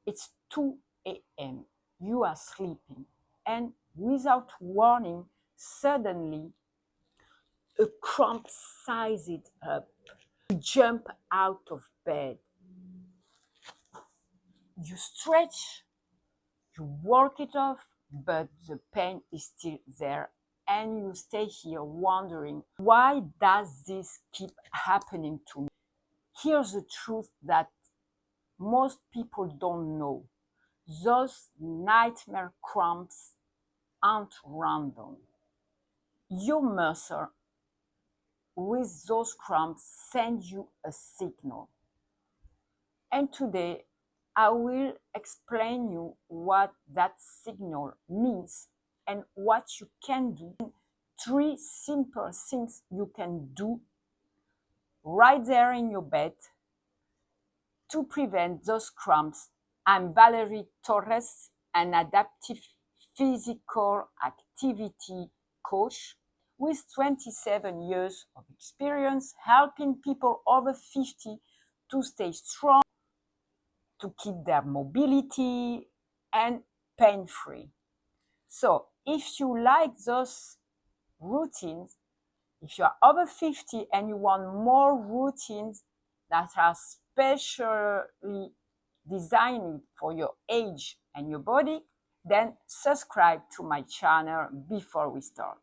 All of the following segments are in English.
It's 2 a.m. You are sleeping, and without warning, suddenly a cramp sizes up. You jump out of bed. You stretch, you work it off, but the pain is still there, and you stay here wondering, why does this keep happening to me? Here's the truth that most people don't know. Those nightmare cramps aren't random. Your muscle with those cramps send you a signal. And today I will explain you what that signal means and what you can do. 3 simple things you can do right there in your bed to prevent those cramps. I'm Torres, an adaptive physical activity coach with 27 years of experience helping people over 50 to stay strong, to keep their mobility and pain-free. So if you like those routines, if you are over 50 and you want more routines that are specially designed for your age and your body, then subscribe to my channel before we start.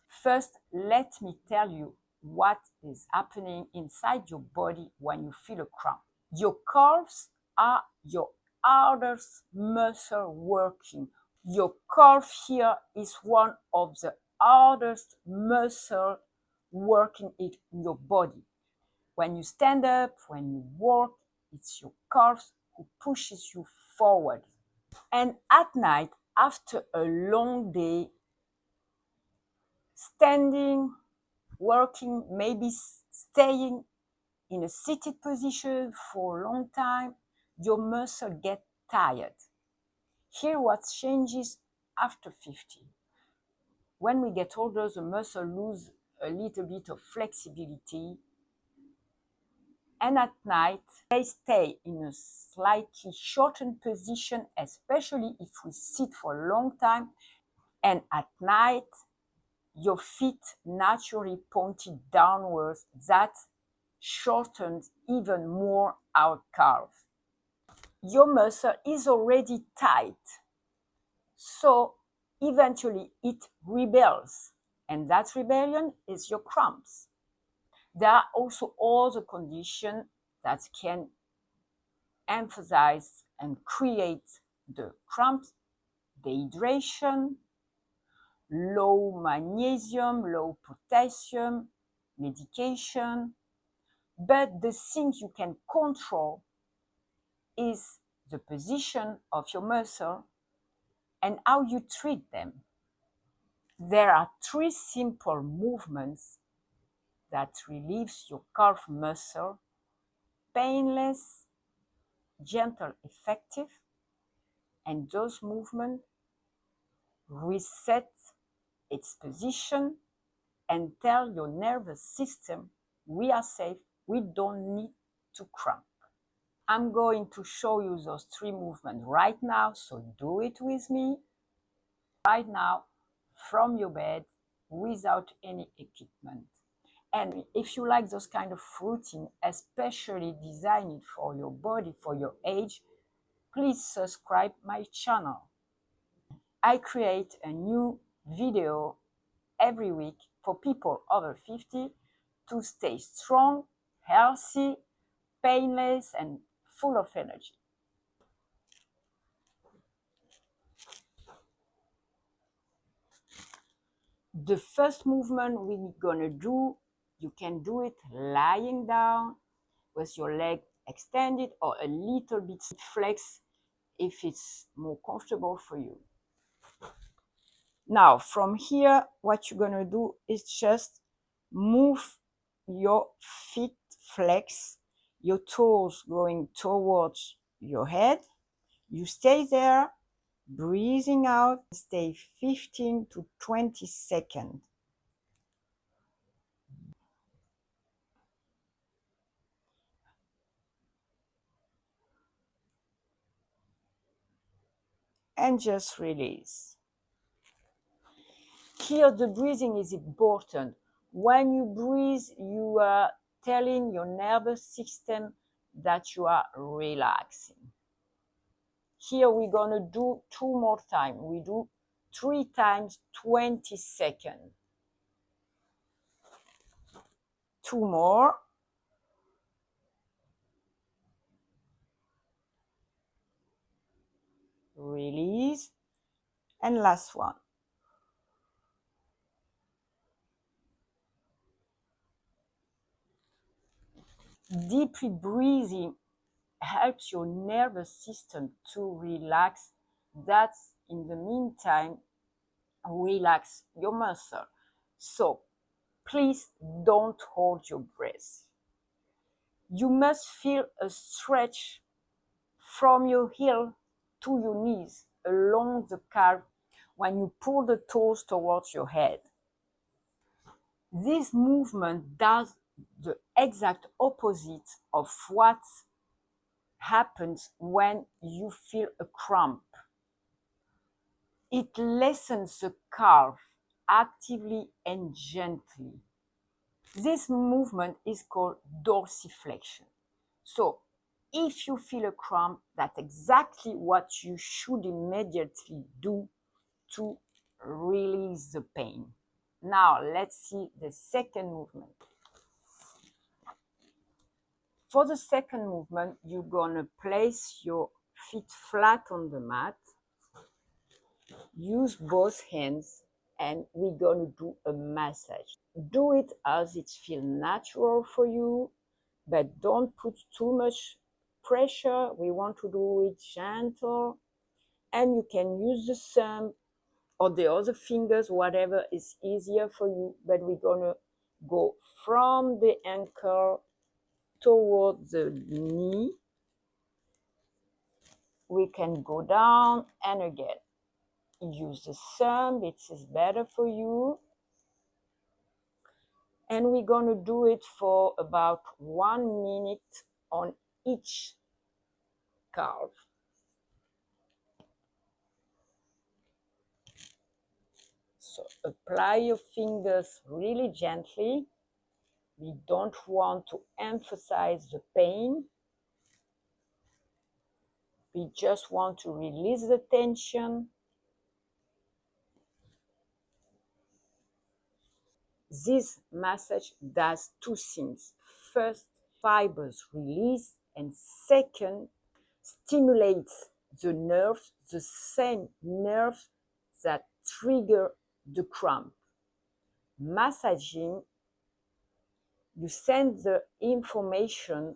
First, let me tell you what is happening inside your body when you feel a cramp. Your calves are your hardest muscle working. Your calf here is one of the hardest muscle working in your body. When you stand up, when you walk, it's your calves who pushes you forward. And at night, after a long day, standing, working, maybe staying in a seated position for a long time, your muscle get tired. Here what changes after 50. When we get older, the muscle lose a little bit of flexibility, and at night they stay in a slightly shortened position, especially if we sit for a long time. And at night your feet naturally pointed downwards, that shortens even more our calf. Your muscle is already tight, so eventually it rebels, and that rebellion is your cramps. There are also other conditions that can emphasize and create the cramps: dehydration, low magnesium, low potassium, medication. But the thing you can control is the position of your muscle and how you treat them. There are 3 simple movements that relieves your calf muscle: painless, gentle, effective, and those movements reset its position and tell your nervous system, we are safe, we don't need to cramp. I'm going to show you those 3 movements right now, so do it with me right now from your bed without any equipment. And if you like those kind of routine, especially designed for your body, for your age, please subscribe my channel. I create a new video every week for people over 50 to stay strong, healthy, painless, and full of energy. The first movement we're gonna do, you can do it lying down with your leg extended or a little bit flexed if it's more comfortable for you. Now, from here, what you're gonna do is just move your feet flex, your toes going towards your head. You stay there, breathing out, stay 15 to 20 seconds. and just release. Here, the breathing is important. When you breathe, you are telling your nervous system that you are relaxing. Here, we're going to do 2 more times. We do 3 times 20 seconds. 2 more. Release. And last one. Deeply breathing helps your nervous system to relax. That's in the meantime relax your muscle. So please don't hold your breath. You must feel a stretch from your heel to your knees along the calf when you pull the toes towards your head. This movement does the exact opposite of what happens when you feel a cramp. It lessens the calf actively and gently. This movement is called dorsiflexion. So, if you feel a cramp, that's exactly what you should immediately do to release the pain. Now, let's see the second movement. For the second movement, you're going to place your feet flat on the mat. Use both hands and we're going to do a massage. Do it as it feels natural for you, but don't put too much pressure. We want to do it gentle, and you can use the thumb or the other fingers, whatever is easier for you, but we're going to go from the ankle toward the knee. We can go down and again. Use the thumb, it is better for you. And we're going to do it for about 1 minute on each calf. So apply your fingers really gently. We don't want to emphasize the pain. We just want to release the tension. This massage does 2 things. First, fibers release, and second, stimulates the nerves, the same nerves that trigger the cramp. Massaging, you send the information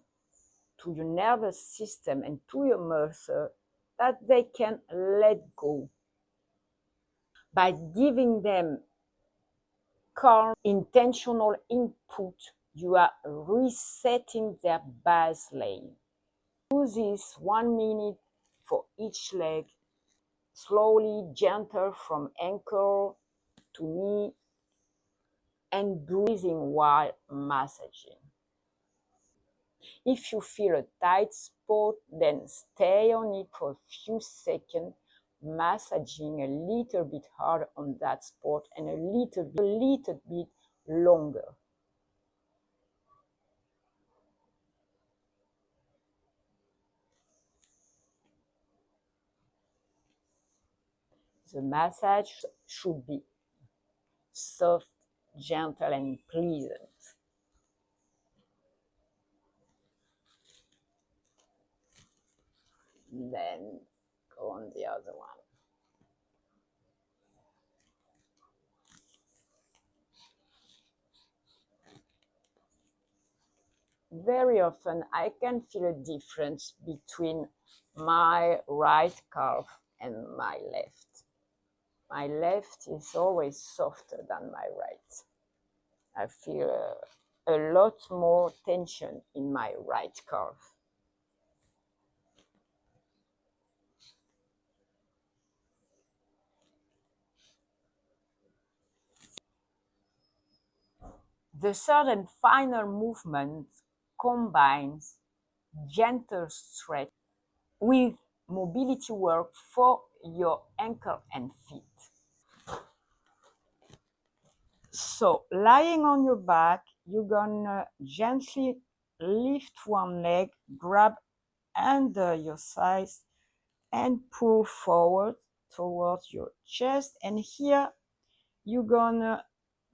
to your nervous system and to your muscle that they can let go. By giving them calm, intentional input, you are resetting their baseline. Do this 1 minute for each leg, slowly, gentle from ankle to knee, and breathing while massaging. If you feel a tight spot, then stay on it for a few seconds, massaging a little bit harder on that spot and a little bit longer. The massage should be soft, gentle, and pleasant. Then go on the other one. Very often I can feel a difference between my right calf and my left. My left is always softer than my right. I feel a lot more tension in my right calf. The third and final movement combines gentle stretch with mobility work for your ankle and feet. So lying on your back, you're gonna gently lift one leg, grab under your thighs and pull forward towards your chest. And here you're gonna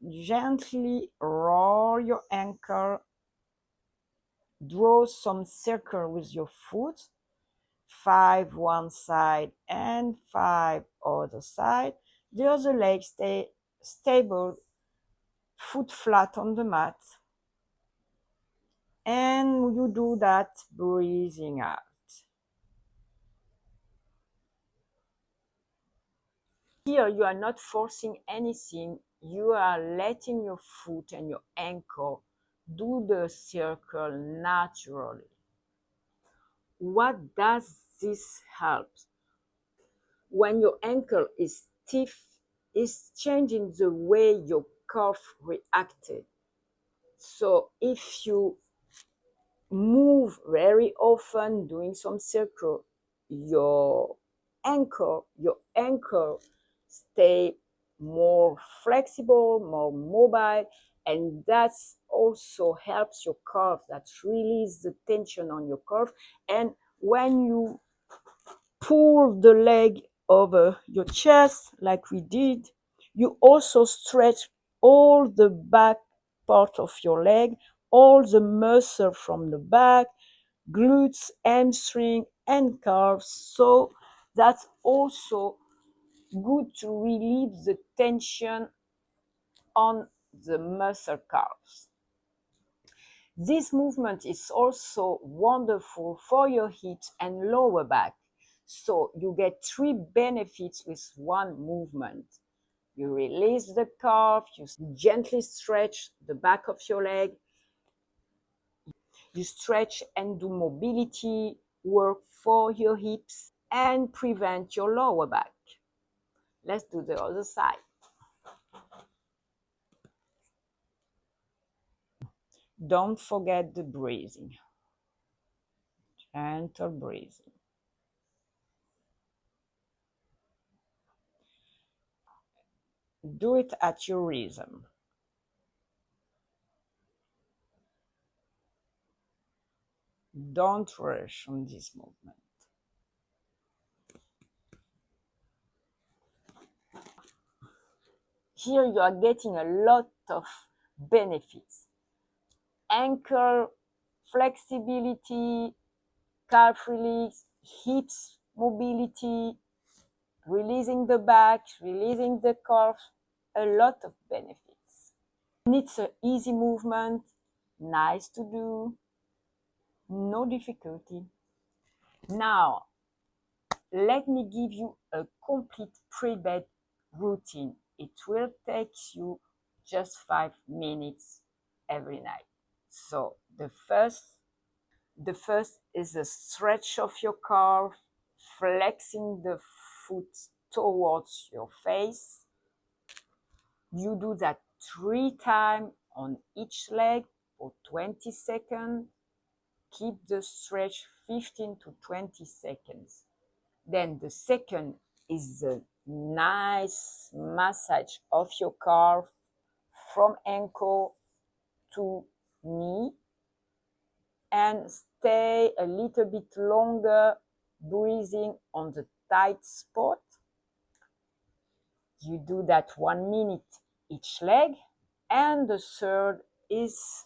gently roll your ankle, draw some circle with your foot, 5 one side and 5 other side. The other leg stay stable, foot flat on the mat. And you do that breathing out. Here you are not forcing anything, you are letting your foot and your ankle do the circle naturally. What does this help? When your ankle is stiff, it's changing the way your calf reacted. So if you move very often doing some circle, your ankle stay more flexible, more mobile, and that also helps your calf, that release the tension on your calf. And when you pull the leg over your chest like we did, you also stretch all the back part of your leg, all the muscle from the back, glutes, hamstring, and calves. So that's also good to relieve the tension on the muscle calves. This movement is also wonderful for your hips and lower back. So you get 3 benefits with one movement. You release the calf, you gently stretch the back of your leg, you stretch and do mobility work for your hips and prevent your lower back. Let's do the other side. Don't forget the breathing. Gentle breathing. Do it at your rhythm. Don't rush on this movement. Here you are getting a lot of benefits. Ankle flexibility, calf release, hips mobility, releasing the back, releasing the calf, a lot of benefits. And it's an easy movement, nice to do, no difficulty. Now, let me give you a complete pre-bed routine. It will take you just 5 minutes every night. So the first is a stretch of your calf, flexing the foot towards your face. You do that 3 times on each leg for 20 seconds. Keep the stretch 15 to 20 seconds. Then the second is a nice massage of your calf from ankle to knee, and stay a little bit longer breathing on the tight spot. You do that 1 minute each leg. And the third is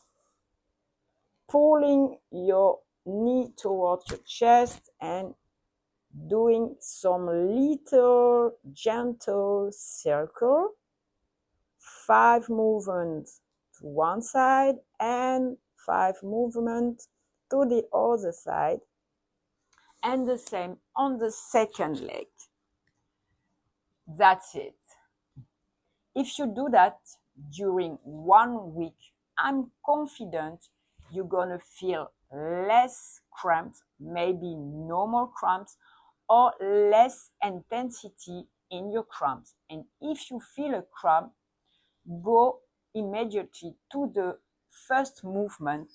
pulling your knee towards your chest and doing some little gentle circle, 5 movements to one side and 5 movements to the other side, and the same on the second leg. That's it. If you do that during 1 week, I'm confident you're gonna feel less cramps, maybe no more cramps, or less intensity in your cramps. And if you feel a cramp, go immediately to the first movement.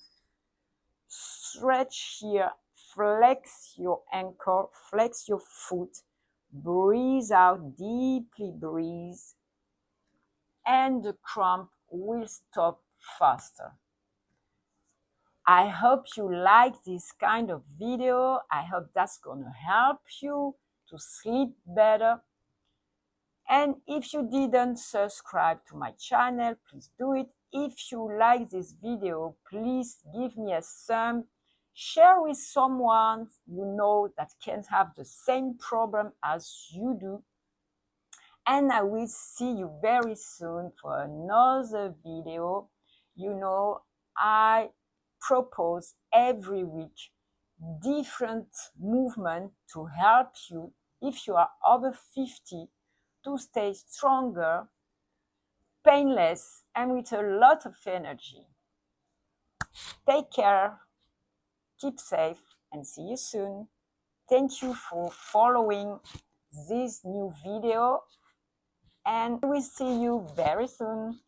Stretch here, flex your ankle, flex your foot, breathe out, deeply breathe, and the cramp will stop faster. I hope you like this kind of video. I hope that's gonna help you to sleep better. And if you didn't subscribe to my channel, please do it. If you like this video, please give me a thumb. Share with someone you know that can have the same problem as you do. And I will see you very soon for another video. You know, I propose every week different movement to help you, if you are over 50, to stay stronger, painless, and with a lot of energy. Take care, keep safe, and see you soon. Thank you for following this new video, and we will see you very soon.